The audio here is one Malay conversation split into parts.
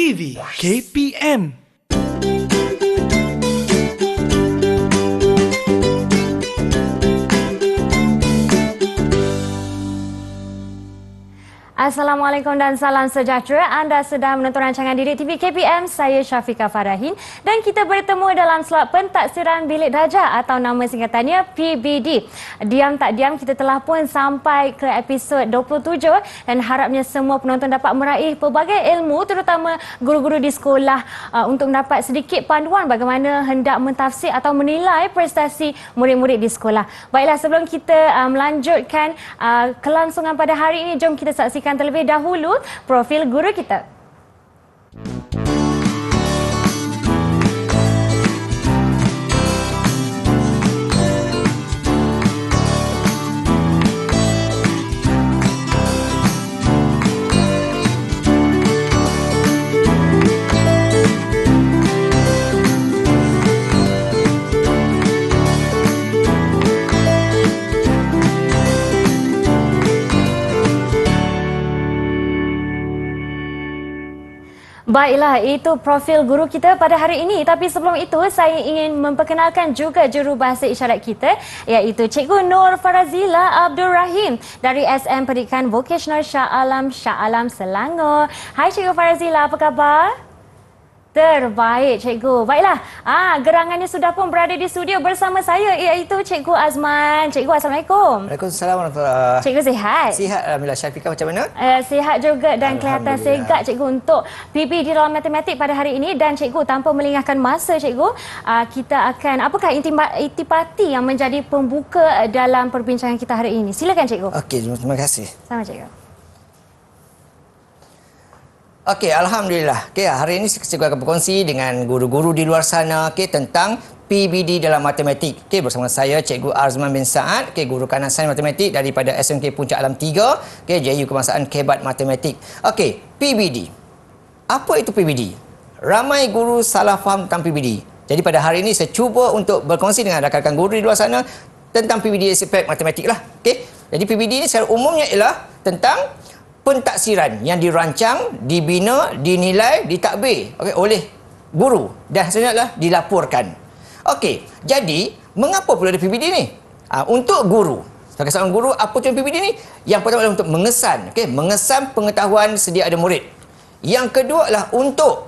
TV KPM. Assalamualaikum dan salam sejahtera. Anda sedang menonton rancangan Didik TV KPM. Saya Syafiqah Farahin dan kita bertemu dalam slot pentaksiran bilik darjah atau nama singkatannya PBD. Diam tak diam kita telah pun sampai ke episod 27 dan harapnya semua penonton dapat meraih pelbagai ilmu, terutama guru-guru di sekolah untuk mendapat sedikit panduan bagaimana hendak mentafsir atau menilai prestasi murid-murid di sekolah. Baiklah, sebelum kita melanjutkan kelangsungan pada hari ini, jom kita saksikan terlebih dahulu profil guru kita. Baiklah, itu profil guru kita pada hari ini. Tapi sebelum itu, saya ingin memperkenalkan juga jurubahasa isyarat kita, iaitu Cikgu Nur Farazila Abdul Rahim dari SM Pendidikan Vocational Shah Alam Selangor. Hai Cikgu Farazila, apa khabar? Terbaik, Cikgu. Baiklah, gerangannya sudah pun berada di studio bersama saya, iaitu Cikgu Azman. Cikgu, Assalamualaikum. Waalaikumsalam warahmatullahi. Cikgu sihat? Sihat, alhamdulillah. Syafiqah macam mana? Sihat juga dan kelihatan segak, Cikgu, untuk PB di dalam matematik pada hari ini. Dan Cikgu, tanpa melengahkan masa, Cikgu, kita akan, apakah intipati yang menjadi pembuka dalam perbincangan kita hari ini? Silakan, Cikgu. Okey, terima kasih. Sama, Cikgu. Okey, alhamdulillah. Okey, hari ini saya akan berkongsi dengan guru-guru di luar sana tentang PBD dalam matematik. Okey, bersama saya Cikgu Azman bin Saad, guru kanan sains matematik daripada SMK Puncak Alam 3, JU Kebangsaan Kebat Matematik. Okey, PBD. Apa itu PBD? Ramai guru salah faham tentang PBD. Jadi pada hari ini saya cuba untuk berkongsi dengan rakan-rakan guru di luar sana tentang PBD aspek matematik lah. Okey. Jadi PBD ini secara umumnya ialah tentang pentaksiran yang dirancang, dibina, dinilai, ditadbir oleh guru dan seterusnya adalah dilaporkan. Okey, jadi mengapa pula ada PBD ni? Untuk guru. Sebagai seorang guru, apa tujuan PBD ni? Yang pertama adalah untuk mengesan, mengesan pengetahuan sedia ada murid. Yang kedua adalah untuk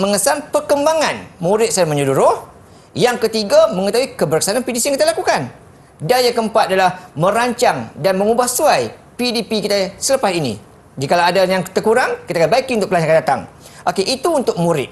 mengesan perkembangan murid secara menyeluruh. Yang ketiga, mengetahui keberkesanan PDC yang kita lakukan. Dan yang keempat adalah merancang dan mengubah suai PDP kita selepas ini. Jika ada yang terkurang, kita akan baiki untuk pelajaran yang akan datang. Okey, itu untuk murid.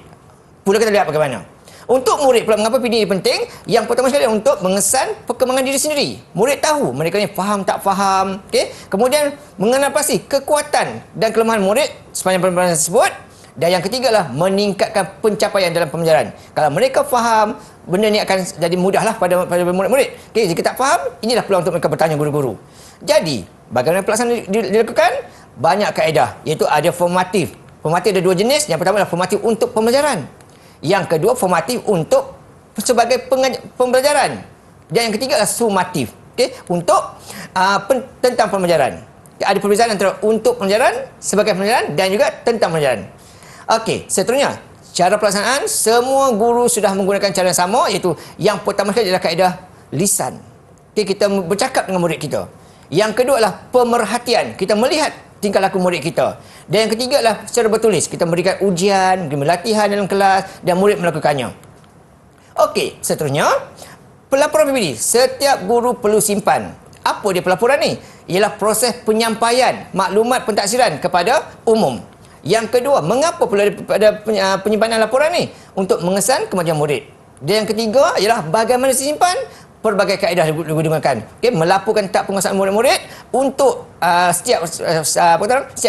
Pula kita lihat bagaimana. Untuk murid pula, mengapa PDP penting? Yang pertama sekali untuk mengesan perkembangan diri sendiri. Murid tahu mereka ni faham tak faham. Kemudian mengenal pasti kekuatan dan kelemahan murid sepanjang pembelajaran tersebut. Dan yang ketiga adalah meningkatkan pencapaian dalam pembelajaran. Kalau mereka faham, benda ni akan jadi mudahlah pada murid-murid. Jika tak faham, inilah peluang untuk mereka bertanya guru-guru. Jadi, bagaimana pelaksanaan dilakukan? Banyak kaedah, iaitu ada formatif. Formatif ada dua jenis. Yang pertama adalah formatif untuk pembelajaran. Yang kedua, formatif untuk sebagai pembelajaran. Dan yang ketiga adalah sumatif, untuk tentang pembelajaran. Ada perbezaan antara untuk pembelajaran, sebagai pembelajaran dan juga tentang pembelajaran. Okey, seterusnya, cara pelaksanaan, semua guru sudah menggunakan cara yang sama, iaitu yang pertama sekali adalah kaedah lisan. Kita bercakap dengan murid kita. Yang kedua adalah pemerhatian. Kita melihat tingkah laku murid kita. Dan yang ketiga adalah secara bertulis. Kita memberikan ujian, latihan dalam kelas dan murid melakukannya. Okey, seterusnya, pelaporan PBD. Setiap guru perlu simpan. Apa dia pelaporan ni? Ialah proses penyampaian maklumat pentaksiran kepada umum. Yang kedua, mengapa pula ada penyimpanan laporan ni? Untuk mengesan kemajuan murid. Dan yang ketiga ialah bagaimana disimpan? Pelbagai kaedah digunakan. Melaporkan tak penguasaan murid-murid untuk setiap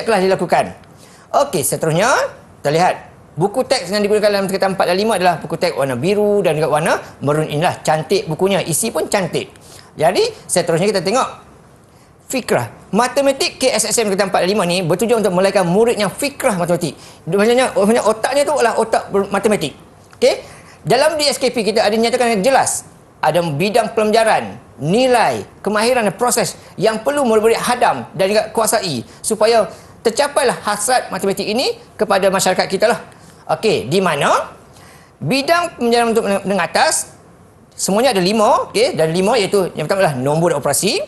kelas dilakukan. Okey, seterusnya kita lihat buku teks yang digunakan dalam tingkatan 4 dan 5 adalah buku teks warna biru dan juga warna merun. Inilah cantik bukunya, isi pun cantik. Jadi seterusnya kita tengok fikrah. Matematik KSSM tingkatan 4 dan 5 ni bertujuan untuk melahirkan murid yang fikrah matematik. Maksudnya otaknya tu adalah otak matematik. Dalam DSKP kita ada dinyatakan jelas. Ada bidang pembelajaran, nilai, kemahiran dan proses yang perlu murid-murid hadam dan juga kuasai supaya tercapailah hasrat matematik ini kepada masyarakat kita lah. Okey, di mana bidang pembelajaran untuk menengah atas semuanya ada 5, okey, dan 5 iaitu yang pertama adalah nombor dan operasi,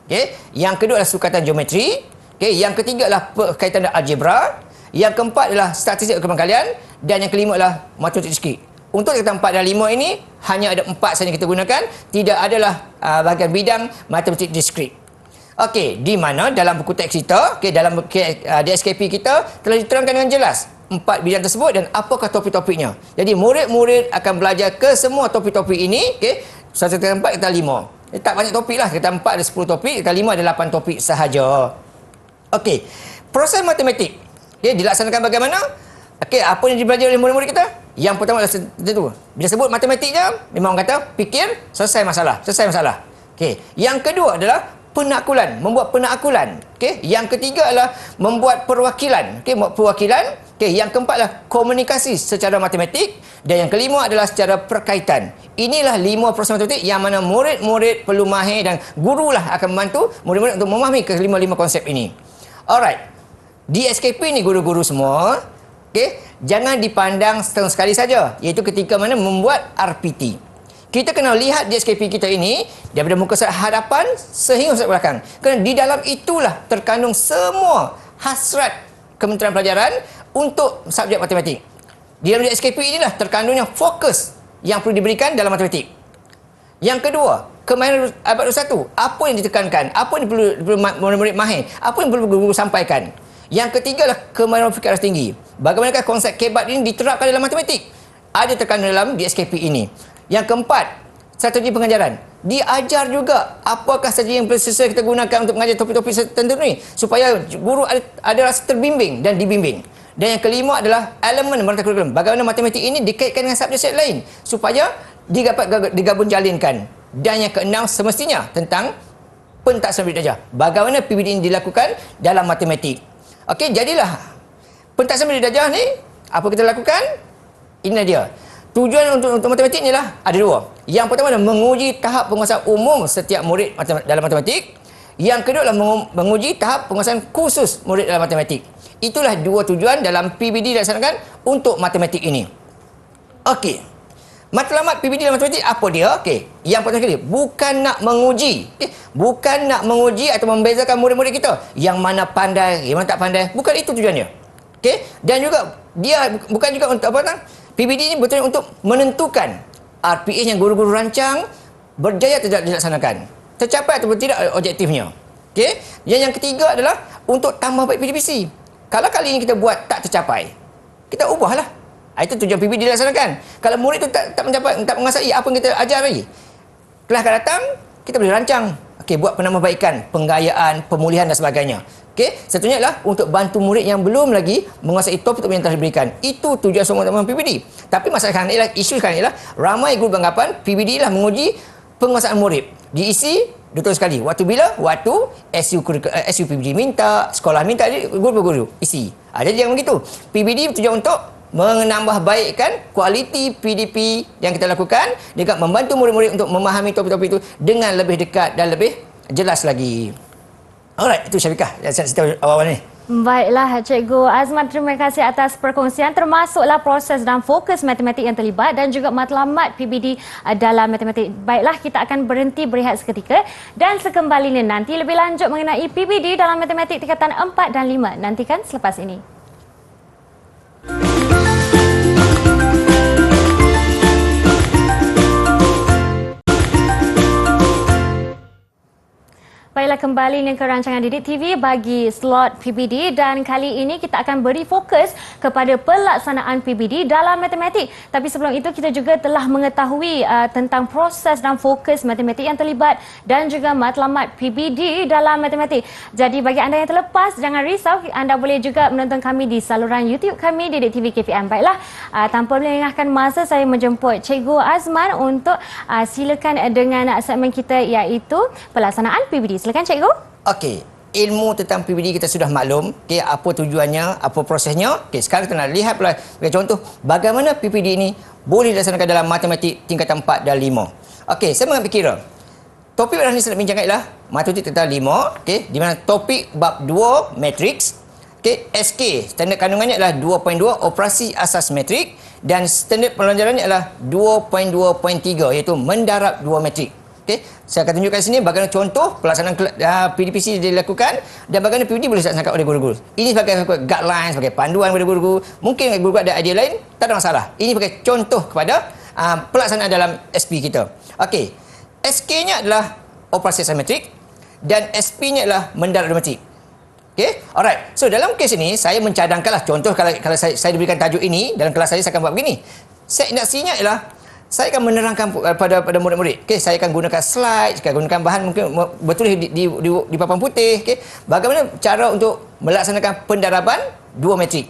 okey, yang kedua adalah sukatan geometri, okey, yang ketiga adalah berkaitan dengan algebra, yang keempat adalah statistik kepangkalian, dan yang kelima adalah matematik diskrit. Untuk tingkatan 4 dan 5 ini hanya ada 4 saja kita gunakan, tidak adalah bahagian bidang matematik diskrit. Okey, di mana dalam buku teks kita, okey, dalam DSKP kita telah diterangkan dengan jelas 4 bidang tersebut dan apakah topik-topiknya. Jadi murid-murid akan belajar ke semua topik-topik ini, okey. Satu tingkatan 4 kita 5. Tak banyak topik lah, tingkatan 4 ada 10 topik, tingkatan 5 ada 8 topik sahaja. Okey, proses matematik, okey, dilaksanakan bagaimana? Okey, apa yang dibelajar oleh murid-murid kita? Yang pertama adalah tentu, bila sebut matematiknya, memang orang kata fikir, selesai masalah. Okey, yang kedua adalah penakulan, membuat penakulan. Okey, yang ketiga adalah membuat perwakilan. Okey, membuat perwakilan. Okey, yang keempat adalah komunikasi secara matematik dan yang kelima adalah secara perkaitan. Inilah 5 proses matematik yang mana murid-murid perlu mahir dan gurulah akan membantu murid-murid untuk memahami kelima-lima konsep ini. Alright. Di SKP ni guru-guru semua, okey, jangan dipandang setengah sekali saja, iaitu ketika mana membuat RPT. Kita kena lihat di SKP kita ini daripada muka surat hadapan sehingga surat belakang. Kerana di dalam itulah terkandung semua hasrat Kementerian Pelajaran untuk subjek matematik. Di dalam SKP inilah terkandungnya fokus yang perlu diberikan dalam matematik. Yang kedua, kemahiran abad 21. Apa yang ditekankan? Apa yang perlu murid-murid mahir? Apa yang perlu guru sampaikan? Yang ketiga adalah kemahiran fikir tinggi. Bagaimanakah konsep kebat ini diterapkan dalam matematik? Ada terkandung dalam di SKP ini. Yang keempat, strategi pengajaran. Diajar juga apakah strategi yang sesuai kita gunakan untuk mengajar topik-topik tertentu ni supaya guru ada rasa terbimbing dan dibimbing. Dan yang kelima adalah elemen merata kurikulum. Bagaimana matematik ini dikaitkan dengan subjek lain supaya dapat digabung jalinkan. Dan yang keenam semestinya tentang pentaksaan bilik darjah. Bagaimana PBD ini dilakukan dalam matematik. Okey, jadilah pentaksaan bilik darjah ni apa kita lakukan? Ini dia. Tujuan untuk matematik ni lah ada 2. Yang pertama adalah menguji tahap penguasaan umum setiap murid dalam matematik. Yang kedua adalah menguji tahap penguasaan khusus murid dalam matematik. Itulah 2 tujuan dalam PBD dilaksanakan untuk matematik ini. Okey. Matlamat PBD dalam matematik apa dia? Okey. Yang pertama sekali, bukan nak menguji. Bukan nak menguji atau membezakan murid-murid kita. Yang mana pandai, yang mana tak pandai. Bukan itu tujuannya. Okey. Dan juga dia bukan juga untuk apa? PBD ini betul untuk menentukan RPA yang guru-guru rancang berjaya tidak dilaksanakan. Tercapai atau tidak objektifnya. Okey. Yang ketiga adalah untuk tambah baik PDPC. Kalau kali ini kita buat tak tercapai, kita ubahlah. Itu tujuan PBD dilaksanakan. Kalau murid tu tak mencapai, tak menguasai apa yang kita ajari, kelas akan datang, kita boleh rancang. Okey, buat penambahbaikan, penggayaan, pemulihan dan sebagainya. Okey, satunya adalah untuk bantu murid yang belum lagi menguasai topik yang telah diberikan. Itu tujuan semua teman PBD. Tapi masalah sekarang ialah, isu sekarang ialah ramai guru beranggapan PBD lah menguji penguasaan murid. Diisi betul sekali. Waktu bila? Waktu SU PBD minta, sekolah minta, guru-guru isi. Jadi jangan begitu. PBD tujuan untuk menambah baikkan kualiti PDP yang kita lakukan, juga membantu murid-murid untuk memahami topik-topik itu dengan lebih dekat dan lebih jelas lagi. Alright, itu Syafiqah yang saya cerita awal-awal ni. Baiklah, Cikgu Azman, terima kasih atas perkongsian termasuklah proses dan fokus matematik yang terlibat dan juga matlamat PBD dalam matematik. Baiklah, kita akan berhenti berehat seketika dan sekembalinya nanti lebih lanjut mengenai PBD dalam matematik tingkatan 4 dan 5. Nantikan selepas ini. Baiklah, kembali ke rancangan Didik TV bagi slot PBD dan kali ini kita akan beri fokus kepada pelaksanaan PBD dalam matematik. Tapi sebelum itu kita juga telah mengetahui tentang proses dan fokus matematik yang terlibat dan juga matlamat PBD dalam matematik. Jadi bagi anda yang terlepas, jangan risau, anda boleh juga menonton kami di saluran YouTube kami Didik TV KPM. Baiklah, tanpa melengahkan masa, saya menjemput Cikgu Azman untuk silakan dengan segmen kita iaitu pelaksanaan PBD. Silakan Cikgu. Okey, ilmu tentang PBD kita sudah maklum. Okey, apa tujuannya, apa prosesnya. Okey, sekarang kita nak lihat pula sebagai contoh bagaimana PBD ini boleh dilaksanakan dalam matematik tingkatan 4 dan 5. Okey, saya mengambil kira. Topik yang saya nak bincangkan ialah matematik tingkatan 5, okey, di mana topik bab 2 matriks, Okey, SK standard kandungannya adalah 2.2 operasi asas metrik dan standard pelajarannya adalah 2.2.3 iaitu mendarab 2 metrik. Okey, saya akan tunjukkan sini bagaimana contoh pelaksanaan PDPC dilakukan dan bagaimana PBD boleh dilaksanakan oleh guru-guru. Ini sebagai guideline, sebagai panduan kepada guru-guru. Mungkin guru-guru ada idea lain, tak ada masalah. Ini sebagai contoh kepada pelaksanaan dalam SP kita. Okey, SK-nya adalah operasi asimetrik dan SP-nya adalah mendarab 2 metrik. Okey, alright. So dalam kes ini saya mencadangkanlah contoh kalau saya diberikan tajuk ini dalam kelas saya akan buat begini. Induksinya ialah saya akan menerangkan pada murid-murid. Okey, saya akan gunakan slide, saya akan gunakan bahan mungkin bertulis di papan putih. Okey, bagaimana cara untuk melaksanakan pendaraban 2 metrik.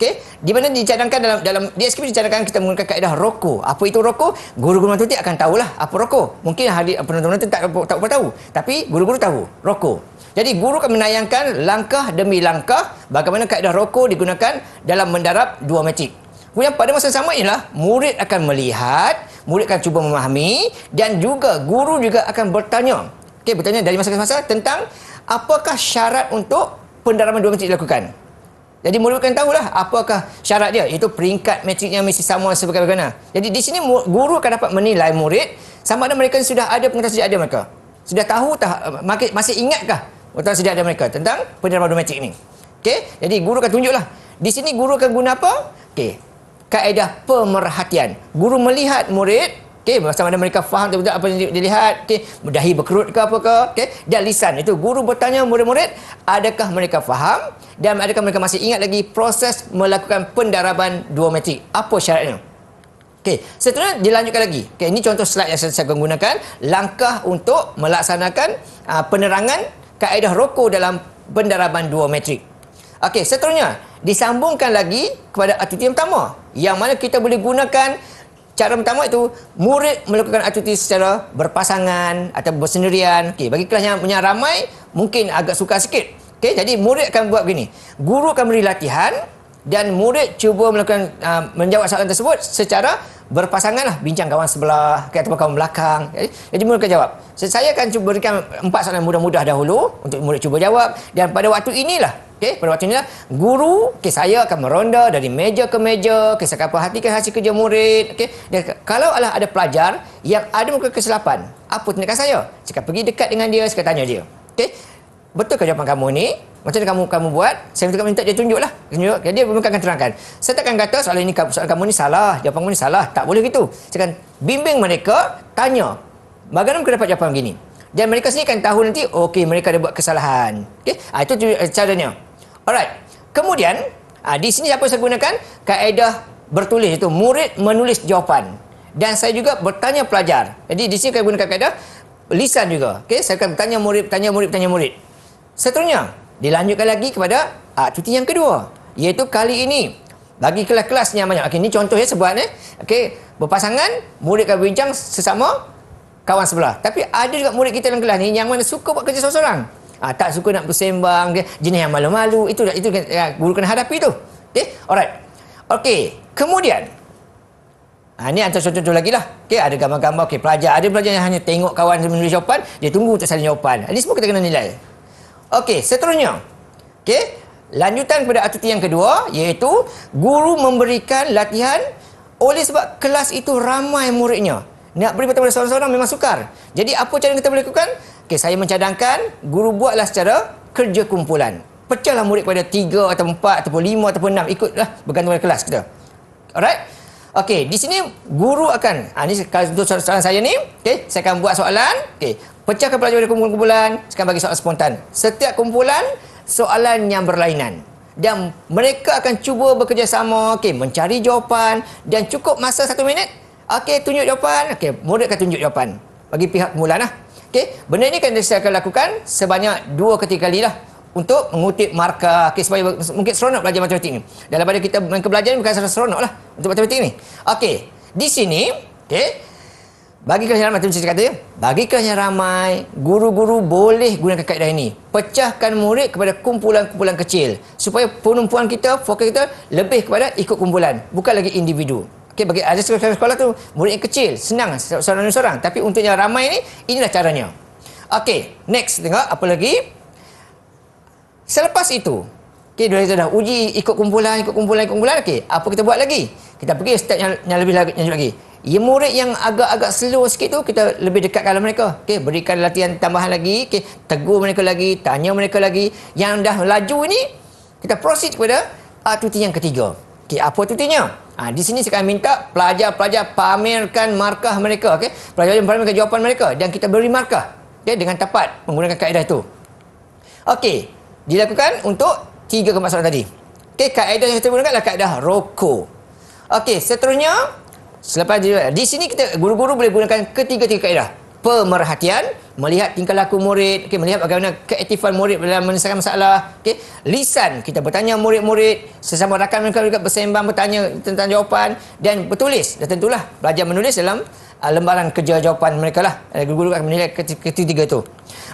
Okey, di mana dicadangkan dalam DSKP dicadangkan kita menggunakan kaedah ROCO. Apa itu ROCO? Guru-guru matematik akan tahulah apa ROCO. Mungkin penonton-penonton tak tahu, tapi guru-guru tahu ROCO. Jadi guru akan menayangkan langkah demi langkah bagaimana kaedah ROCO digunakan dalam mendarab 2 metrik. Kemudian pada masa yang sama ialah murid akan melihat, murid akan cuba memahami dan juga guru juga akan bertanya. Okey, bertanya dari masa ke masa tentang apakah syarat untuk pendaraban 2 metrik dilakukan. Jadi murid akan tahulah apakah syarat dia, iaitu peringkat metriknya mesti sama sebagaimana. Jadi di sini guru akan dapat menilai murid sama ada mereka sudah ada pengetahuan sejak ada mereka. Sudah tahu masih ingatkah pengetahuan sejak ada mereka tentang pendaraban 2 metrik ini. Okey, jadi guru akan tunjuklah. Di sini guru akan guna apa? Okey, kaedah pemerhatian. Guru melihat murid, okey, sama ada mereka faham betul-betul apa yang dilihat, okey, dahi berkerut ke apakah, okey, dan lisan. Itu guru bertanya murid-murid, adakah mereka faham dan adakah mereka masih ingat lagi proses melakukan pendaraban 2 metrik. Apa syaratnya? Okey, seterusnya dilanjutkan lagi. Okey, ini contoh slide yang saya akan gunakan, langkah untuk melaksanakan penerangan kaedah ROCO dalam pendaraban 2 metrik. Okey, seterusnya disambungkan lagi kepada aktiviti yang pertama yang mana kita boleh gunakan cara pertama itu murid melakukan aktiviti secara berpasangan atau bersendirian. Okey, bagi kelas yang ramai mungkin agak sukar sikit. Okey, jadi murid akan buat begini. Guru akan beri latihan dan murid cuba melakukan menjawab soalan tersebut secara berpasangan lah, bincang kawan sebelah atau kawan belakang. Jadi murid akan jawab. Saya akan cuba berikan 4 soalan mudah-mudah dahulu untuk murid cuba jawab dan pada waktu inilah pada waktu inilah guru saya akan meronda dari meja ke meja. Saya akan perhatikan hasil kerja murid. Dan kalau ada pelajar yang ada melakukan kesilapan, apa tindakan saya? Saya akan pergi dekat dengan dia, saya akan tanya dia. Betulkah jawapan kamu ni? Macam mana kamu buat? Saya minta dia tunjuklah. Jadi dia mungkin akan terangkan. Saya takkan kata soalan kamu ni salah, jawapan kamu ni salah. Tak boleh gitu. Saya akan bimbing mereka, tanya, bagaimana mereka dapat jawapan begini? Dan mereka sendiri akan tahu nanti, okey, mereka ada buat kesalahan. Itu caranya. Alright. Kemudian, di sini apa saya gunakan? Kaedah bertulis, itu murid menulis jawapan. Dan saya juga bertanya pelajar. Jadi di sini saya gunakan kaedah lisan juga. Saya akan bertanya murid. Seterusnya, dilanjutkan lagi kepada aktiviti yang kedua, iaitu kali ini bagi kelas-kelas yang banyak. Ini contoh sebuah berpasangan, murid akan berbincang sesama kawan sebelah. Tapi ada juga murid kita dalam kelas ni yang mana suka buat kerja seorang-seorang. Tak suka nak bersembang, dia jenis yang malu-malu. Itu guru kena hadapi tu. Alright. Kemudian ini antara contoh lagi lah. Ada gambar-gambar. Ada pelajar yang hanya tengok kawan menulis jawapan, dia tunggu untuk salin jawapan. Ini semua kita kena nilai. Seterusnya. Lanjutan kepada aktiviti yang kedua, iaitu guru memberikan latihan oleh sebab kelas itu ramai muridnya. Nak beri pada seorang-seorang memang sukar. Jadi apa cara yang kita boleh lakukan? Saya mencadangkan guru buatlah secara kerja kumpulan. Pecahlah murid kepada 3 atau 4 ataupun 5 ataupun 6. Ikutlah bergantung pada kelas kita. Alright? Di sini guru akan, ini untuk soalan saya ni, saya akan buat soalan. Pecahkan pelajar dari kumpulan, sekarang bagi soalan spontan. Setiap kumpulan, soalan yang berlainan. Dan mereka akan cuba bekerjasama, mencari jawapan dan cukup masa 1 minit. Tunjuk jawapan. Murid akan tunjuk jawapan bagi pihak kumpulan lah. Benda ini saya akan lakukan sebanyak 2 ke 3 kali lah untuk mengutip markah, supaya mungkin seronok belajar matematik ni. Dalam pada kita kebelajaran bukan seronok lah untuk matematik ni. Di sini, bagi kelas yang ramai, saya kata, bagi kelas yang ramai, guru-guru boleh gunakan kaedah ini. Pecahkan murid kepada kumpulan-kumpulan kecil supaya penumpuan kita, fokus kita lebih kepada ikut kumpulan, bukan lagi individu. Bagi ada sekolah tu murid yang kecil, senang seorang-seorang, tapi untuk yang ramai ni, inilah caranya. Next, tengok apa lagi. Selepas itu, Okey, kita dah uji ikut kumpulan. Okey, apa kita buat lagi? Kita pergi step yang lebih lanjut lagi. Ya, murid yang agak-agak slow sikit tu, kita lebih dekatkan mereka. Okey, berikan latihan tambahan lagi. Okey, tegur mereka lagi, tanya mereka lagi. Yang dah laju ni, kita proceed kepada aktiviti yang ketiga. Okey, apa aktivitinya? Di sini saya akan minta pelajar-pelajar pamerkan markah mereka. Okey, pelajar pamerkan jawapan mereka dan kita beri markah. Okey, dengan tepat menggunakan kaedah itu. Okey, dilakukan untuk 3 soalan tadi. Okey, kaedah yang kita gunakan adalah kaedah ROCO. Okey, seterusnya selepas di sini kita guru-guru boleh gunakan ketiga-tiga kaedah. Pemerhatian, melihat tingkah laku murid, okey, melihat bagaimana keaktifan murid dalam menyelesaikan masalah. Okey, lisan, kita bertanya murid-murid, sesama rakan mereka juga bersembang bertanya tentang jawapan dan bertulis. Dan tentulah belajar menulis dalam lembaran kerja jawapan mereka lah. Guru-guru akan menilai ketiga itu.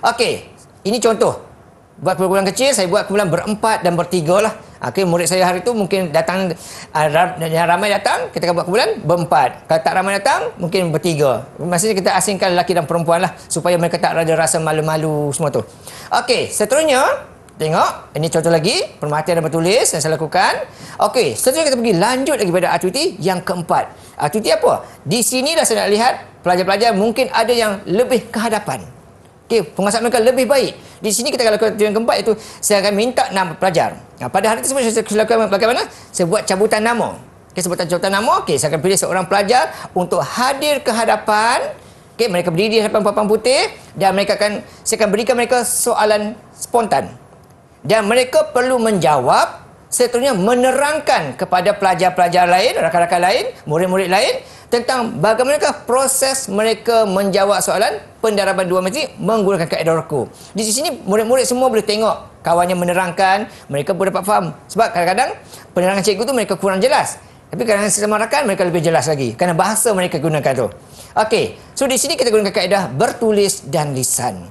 Okey, ini contoh. Buat kumpulan kecil, saya buat kumpulan berempat dan bertiga lah. Okey, murid saya hari tu mungkin datang, ramai datang, kita akan buat kumpulan berempat. Kalau tak ramai datang, mungkin bertiga. Maksudnya kita asingkan lelaki dan perempuan lah, supaya mereka tak ada rasa malu-malu semua tu. Okey, seterusnya, tengok, ini contoh lagi, pemerhatian dan bertulis yang saya lakukan. Okey, seterusnya kita pergi lanjut lagi pada aktiviti yang keempat. Aktiviti apa? Di sinilah saya nak lihat pelajar-pelajar mungkin ada yang lebih ke hadapan. Okey, penguasaan mereka lebih baik. Di sini kita akan lakukan yang keempat, iaitu saya akan minta nama pelajar. Pada hari tersebut saya lakukan bagaimana? Saya buat cabutan nama. Okey, sebutan cabutan nama. Okey, saya akan pilih seorang pelajar untuk hadir ke hadapan. Okey, mereka berdiri di hadapan papan putih dan saya akan berikan mereka soalan spontan. Dan mereka perlu menjawab, seterusnya menerangkan kepada pelajar-pelajar lain, rakan-rakan lain, murid-murid lain tentang bagaimana proses mereka menjawab soalan pendaraban 2 matematik menggunakan kaedah ROCO. Di sini murid-murid semua boleh tengok kawannya menerangkan, mereka boleh dapat faham. Sebab kadang-kadang penerangan cikgu tu mereka kurang jelas. Tapi kadang-kadang sesama rakan mereka lebih jelas lagi kerana bahasa mereka gunakan tu. Okey, so di sini kita gunakan kaedah bertulis dan lisan.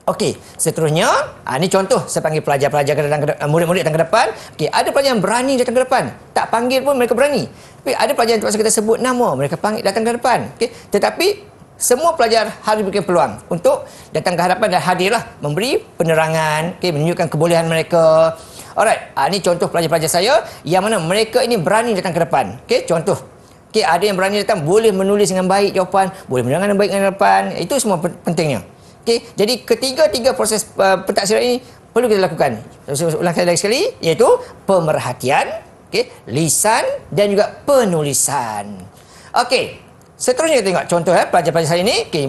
Okey, seterusnya, ini contoh saya panggil pelajar-pelajar murid-murid datang ke depan. Okey, ada pelajar yang berani datang ke depan. Tak panggil pun mereka berani. Tapi ada pelajar yang terpaksa kita sebut nama, mereka panggil datang ke depan. Okey, tetapi semua pelajar harus diberikan peluang untuk datang ke hadapan dan hadirlah, memberi penerangan, okey, menunjukkan kebolehan mereka. Alright, ini contoh pelajar-pelajar saya yang mana mereka ini berani datang ke depan. Okey, contoh. Okey, ada yang berani datang, boleh menulis dengan baik jawapan, boleh menerangkan dengan baik dengan depan. Itu semua pentingnya. Okay, jadi ketiga-tiga proses pentaksiran ini perlu kita lakukan. Saya ulang sekali, iaitu pemerhatian, okay, lisan dan juga penulisan. Okey, seterusnya kita tengok contoh pelajar-pelajar saya ini, okay,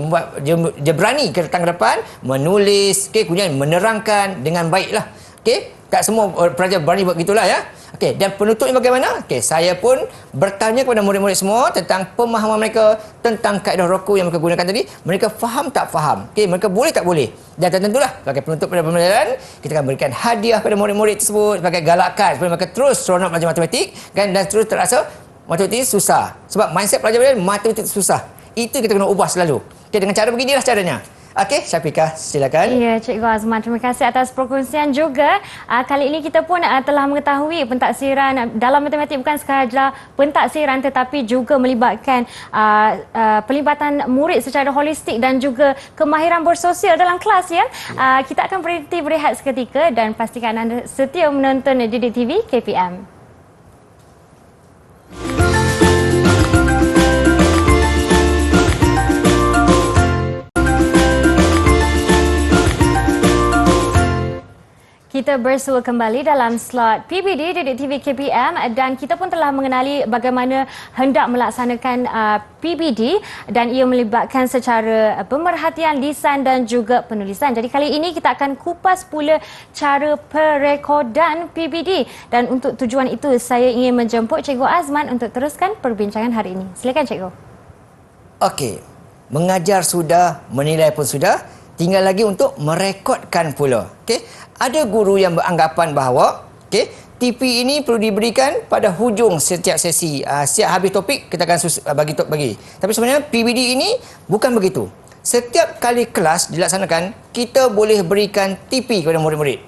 dia berani datang ke depan, menulis, okay, kemudian menerangkan dengan baiklah. Okay, tak semua pelajar berani buat gitulah ya. Okey, dan penutupnya bagaimana? Okey, saya pun bertanya kepada murid-murid semua tentang pemahaman mereka tentang kaedah ROCO yang mereka gunakan tadi. Mereka faham tak faham? Okey, mereka boleh tak boleh? Dan tentulah sebagai penutup pada pembelajaran, kita akan berikan hadiah kepada murid-murid tersebut sebagai galakan supaya mereka terus seronok belajar matematik dan terus terasa matematik susah. Sebab mindset pelajar matematik susah. Itu kita kena ubah selalu. Okey, dengan cara beginilah caranya. Okey, Syafiqah, silakan. Ya, Cikgu Azman, terima kasih atas perkongsian juga. Kali ini kita pun telah mengetahui pentaksiran dalam matematik bukan sekadar pentaksiran tetapi juga melibatkan pelibatan murid secara holistik dan juga kemahiran bersosial dalam kelas ya. Kita akan berhenti berehat seketika dan pastikan anda setia menonton Didik TV KPM. Kita bersua kembali dalam slot PBD Didik TV KPM dan kita pun telah mengenali bagaimana hendak melaksanakan PBD dan ia melibatkan secara pemerhatian, lisan dan juga penulisan. Jadi kali ini kita akan kupas pula cara perekodan PBD dan untuk tujuan itu saya ingin menjemput Cikgu Azman untuk teruskan perbincangan hari ini. Silakan Cikgu. Okey, mengajar sudah, menilai pun sudah, tinggal lagi untuk merekodkan pula. Okey. Ada guru yang beranggapan bahawa TP ini perlu diberikan pada hujung setiap sesi. Setiap habis topik kita akan bagi. Tapi sebenarnya PBD ini bukan begitu. Setiap kali kelas dilaksanakan, kita boleh berikan TP kepada murid-murid.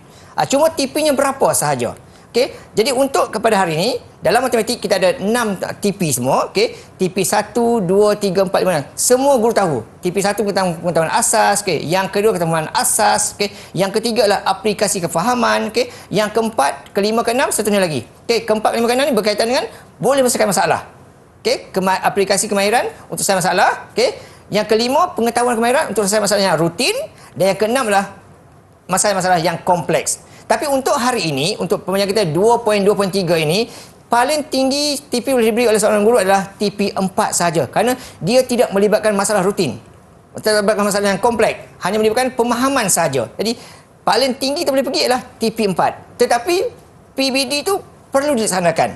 Cuma TP-nya berapa sahaja. Okey, jadi untuk kepada hari ini dalam matematik kita ada 6 TP semua, okey. TP 1, 2, 3, 4, 5, 6. Semua guru tahu. TP 1 pengetahuan asas, okey. Yang kedua pengetahuan asas, okey. Yang ketiga adalah aplikasi kefahaman, okey. Yang keempat, kelima, keenam seterusnya lagi. Okey, keempat, kelima, keenam ni berkaitan dengan boleh menyelesaikan masalah. Okey, aplikasi kemahiran untuk selesai masalah, okey. Yang kelima, pengetahuan kemahiran untuk selesai masalah yang rutin, dan yang keenam adalah masalah-masalah yang kompleks. Tapi untuk hari ini, untuk pembelajaran kita 2.2.3 ini, paling tinggi TP boleh diberi oleh seorang guru adalah TP 4 sahaja. Kerana dia tidak melibatkan masalah rutin. Tidak melibatkan masalah yang kompleks. Hanya melibatkan pemahaman sahaja. Jadi, paling tinggi kita boleh pergi adalah TP 4. Tetapi, PBD itu perlu dilaksanakan.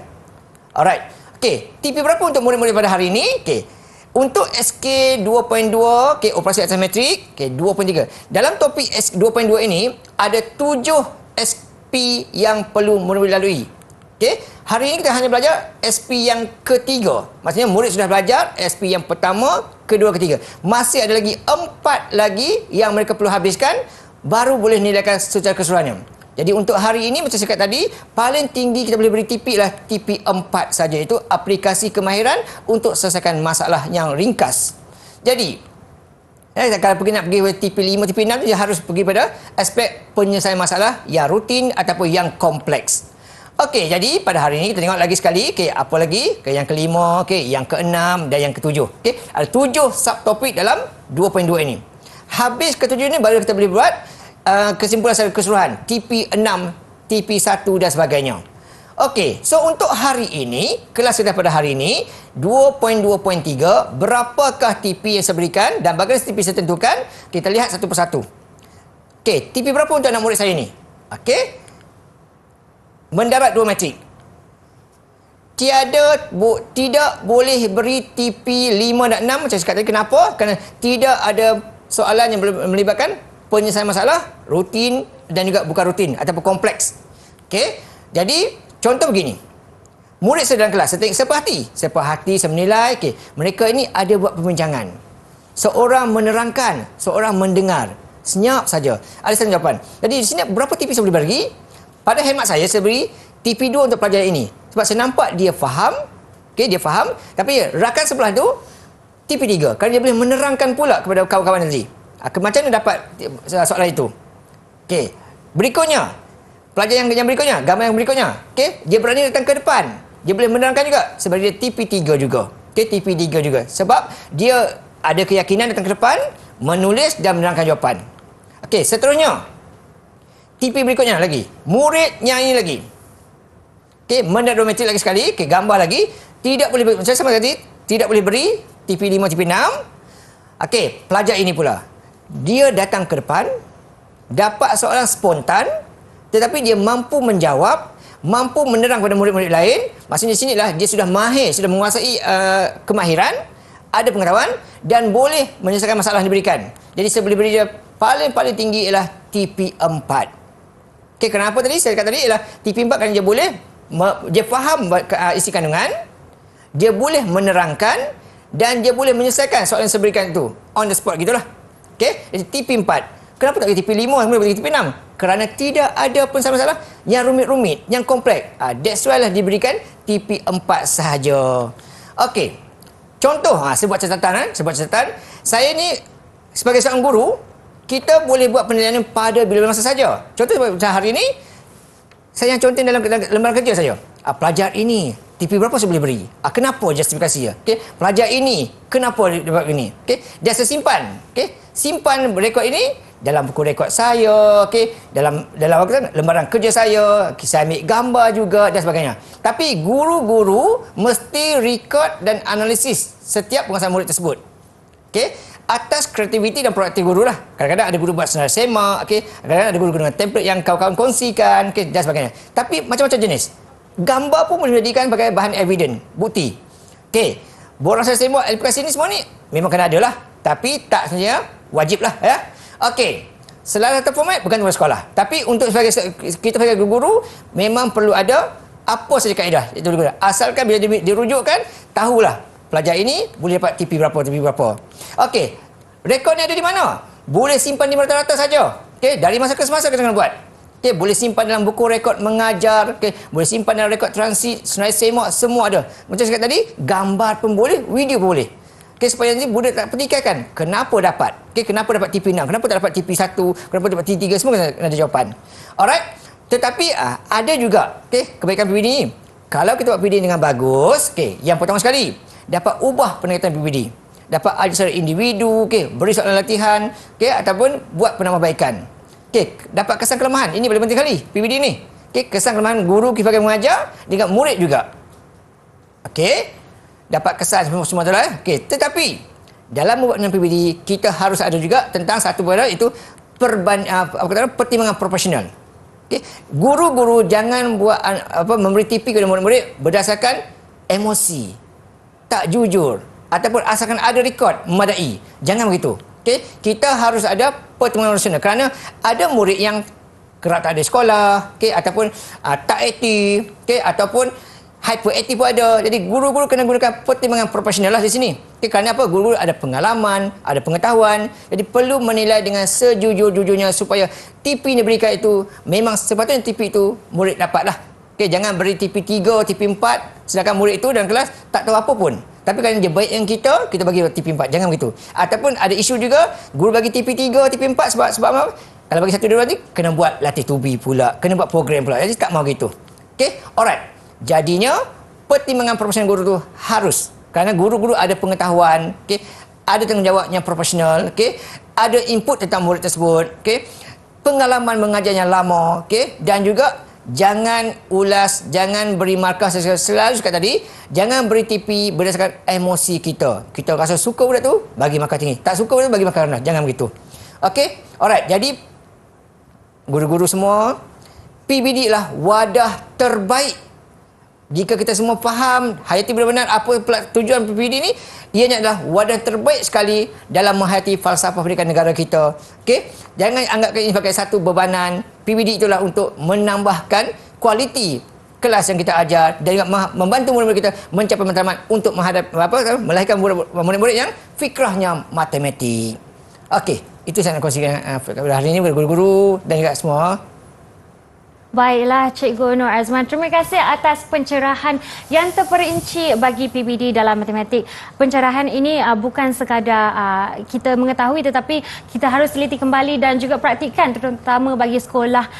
Alright. Okey, TP berapa untuk murid-murid pada hari ini? Okey. Untuk SK 2.2, okay, operasi aritmetik, okay, 2.3. Dalam topik SK 2.2 ini, ada 7 SP yang perlu murid lalui. Okey, hari ini kita hanya belajar SP yang ketiga. Maksudnya murid sudah belajar SP yang pertama, kedua, ketiga. Masih ada lagi 4 lagi yang mereka perlu habiskan baru boleh nilaikan secara keseluruhannya. Jadi untuk hari ini macam saya kata tadi, paling tinggi kita boleh beri TP lah TP 4 saja, iaitu aplikasi kemahiran untuk selesaikan masalah yang ringkas. Jadi kalau nak pergi TP 5, TP 6 dia harus pergi pada aspek penyelesaian masalah yang rutin ataupun yang kompleks. Okey, jadi pada hari ini kita tengok lagi sekali, okey, apa lagi? Yang kelima, okey, yang keenam dan yang ketujuh. Okey, ada 7 subtopik dalam 2.2 ini. Habis ketujuh ini baru kita boleh buat kesimpulan secara keseluruhan, TP 6, TP 1 dan sebagainya. Okey, so untuk hari ini, kelas kita pada hari ini 2.2.3, berapakah TP yang saya berikan dan bagaimana TP saya tentukan? Kita lihat satu persatu. Okey, TP berapa untuk anak murid saya ni? Okey. Mendarat 2 matrik. Tidak boleh beri TP 5 dan 6 macam saya kata tadi. Kenapa? Kerana tidak ada soalan yang melibatkan penyelesaian masalah rutin dan juga bukan rutin ataupun kompleks. Okey. Jadi contoh begini, murid saya dalam kelas, saya perhati, saya menilai, okay, mereka ini ada buat perbincangan. Seorang menerangkan, seorang mendengar. Senyap saja. Ada satu jawapan. Jadi di sini berapa TP saya boleh bagi? Pada hemat saya beri TP 2 untuk pelajaran ini. Sebab saya nampak dia faham, okay, dia faham, tapi rakan sebelah tu TP 3. Kerana dia boleh menerangkan pula kepada kawan-kawan tadi. Macam mana dapat soalan itu? Okay. Berikutnya, pelajar yang berikutnya, gambar yang berikutnya. Okey, dia berani datang ke depan. Dia boleh menerangkan juga sebab dia TP 3 juga. Okey, TP 3 juga. Sebab dia ada keyakinan datang ke depan, menulis dan menerangkan jawapan. Okey, seterusnya. TP berikutnya lagi. Murid yang ini lagi. Okey, mendadometrik lagi sekali. Okey, gambar lagi. Tidak boleh beri, macam sama tadi, tidak boleh beri TP 5, TP 6. Okey, pelajar ini pula. Dia datang ke depan, dapat soalan spontan, tetapi dia mampu menjawab, mampu menerang pada murid-murid lain. Maksudnya di sinilah dia sudah mahir, sudah menguasai kemahiran, ada pengetahuan dan boleh menyelesaikan masalah yang diberikan. Jadi saya boleh beri dia paling tinggi ialah TP 4. Okey, kenapa tadi saya kata tadi ialah TP 4 kerana dia boleh dia faham isi kandungan, dia boleh menerangkan dan dia boleh menyelesaikan soalan yang saya berikan itu on the spot gitulah. Okey, jadi TP 4. Kenapa tak bagi TP 5, kemudian bagi TP 6? Kerana tidak ada penyelesaian masalah yang rumit-rumit, yang kompleks. That's why lah diberikan TP 4 sahaja. Okey. Contoh, saya buat catatan. Saya ni sebagai seorang guru, kita boleh buat penilaian pada bila masa saja. Contoh macam hari ini, saya yang contoh dalam lembaran kerja saya. Pelajar ini TP berapa saya boleh beri? Kenapa justifikasi dia? Okey, pelajar ini kenapa dia buat begini? Okey, dia saya simpan. Okey, simpan rekod ini dalam buku rekod saya, okey, dalam lembaran kerja saya, saya ambil gambar juga dan sebagainya. Tapi guru-guru mesti rekod dan analisis setiap penguasaan murid tersebut. Okey, atas kreativiti dan proaktif guru lah. Kadang-kadang ada guru buat senar semak, okey, kadang-kadang ada guru dengan template yang kawan-kawan kongsikan, okey, dan sebagainya. Tapi macam-macam jenis. Gambar pun boleh dijadikan sebagai bahan evidence, bukti. Okey, borang senar semak, aplikasi ni semua ni memang kena ada lah. Tapi tak sebenarnya wajib lah, ya. Okey, selain satu format bukan kepada sekolah. Tapi untuk kita sebagai guru memang perlu ada apa saja kaedah itu guru. Asalkan bila dirujukkan, tahulah pelajar ini boleh dapat TP berapa. Okey, rekod ni ada di mana? Boleh simpan di rata-rata saja. Okey, dari masa ke semasa kita kena buat. Okay, boleh simpan dalam buku rekod mengajar, okay, boleh simpan dalam rekod transit, senarai semak, semua ada. Macam saya kata tadi, gambar pun boleh, video pun boleh. Okay, supaya nanti budak tak petikaikan kenapa dapat. Okay, kenapa dapat TP6, kenapa tak dapat TP1, kenapa dapat TP3, semua kena ada jawapan. Alright. Tetapi ada juga kebaikan PBD ni. Kalau kita buat PBD dengan bagus, yang pertama sekali, dapat ubah pendekatan PBD. Dapat ajar secara individu, beri soalan latihan, ataupun buat penambahbaikan. Dapat kesan kelemahan. Ini paling penting sekali PBD ni. Kesan kelemahan guru sebagai mengajar dengan murid juga. Dapat kesan semua tu lah. Tetapi dalam membuat dengan PBD, kita harus ada juga tentang satu perkara, itu pertimbangan profesional. Guru-guru jangan buat memberi tipi kepada murid-murid berdasarkan emosi, tak jujur, ataupun asalkan ada rekod memadai. Jangan begitu. Kita harus ada pertimbangan rasional, kerana ada murid yang kerap tak ada sekolah, ataupun tak aktif, ataupun hyperaktif pun ada. Jadi guru-guru kena gunakan pertimbangan profesional lah di sini. Kerana apa? Guru-guru ada pengalaman, ada pengetahuan. Jadi perlu menilai dengan sejujur-jujurnya supaya TP yang diberikan itu memang sepatutnya TP itu murid dapatlah. Jangan beri TP 3, TP 4 sedangkan murid itu dalam kelas tak tahu apa pun. Tapi kalau dia baik yang kita bagi TP 4. Jangan begitu. Ataupun ada isu juga, guru bagi TP 3, TP 4 sebab apa? Kalau bagi 1, 2 nanti kena buat latih tubi pula, kena buat program pula. Jadi tak mau gitu. Alright. Jadinya pertimbangan profesional guru tu harus, kerana guru-guru ada pengetahuan, ada tanggungjawab yang profesional, ada input tentang murid tersebut, pengalaman mengajarnya lama, dan juga jangan ulas, jangan beri markah selalu cakap tadi, jangan beri TP berdasarkan emosi kita. Kita rasa suka budak tu, bagi markah tinggi. Tak suka budak tu, bagi markah rendah. Jangan begitu. Alright. Jadi guru-guru semua, PBD lah wadah terbaik. Jika kita semua faham, hayati benar-benar apa tujuan PBD ni, ianya adalah wadah terbaik sekali dalam menghayati falsafah pendidikan negara kita. Jangan anggapkan ini sebagai satu bebanan. PBD itulah untuk menambahkan kualiti kelas yang kita ajar dan juga membantu murid-murid kita mencapai matlamat untuk melahirkan murid-murid yang fikrahnya matematik. Itu saya nak kongsikan hari ini kepada guru-guru dan juga semua. Baiklah Cikgu Nur Azman, terima kasih atas pencerahan yang terperinci bagi PBD dalam matematik. Pencerahan ini bukan sekadar kita mengetahui, tetapi kita harus teliti kembali dan juga praktikkan, terutama bagi sekolah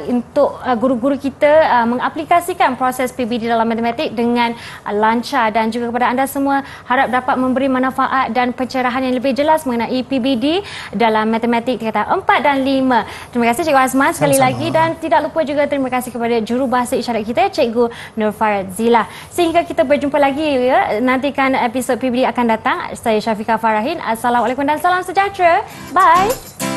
untuk guru-guru kita mengaplikasikan proses PBD dalam matematik dengan lancar. Dan juga kepada anda semua, harap dapat memberi manfaat dan pencerahan yang lebih jelas mengenai PBD dalam matematik tingkatan 4 dan 5. Terima kasih Cikgu Azman sekali lagi, dan tidak lupa juga terima kasih kepada jurubahasa isyarat kita, Cikgu Nur Faradzila. Sehingga kita berjumpa lagi, nantikan episod PBD akan datang. Saya Syafiqah Farahin. Assalamualaikum dan salam sejahtera. Bye.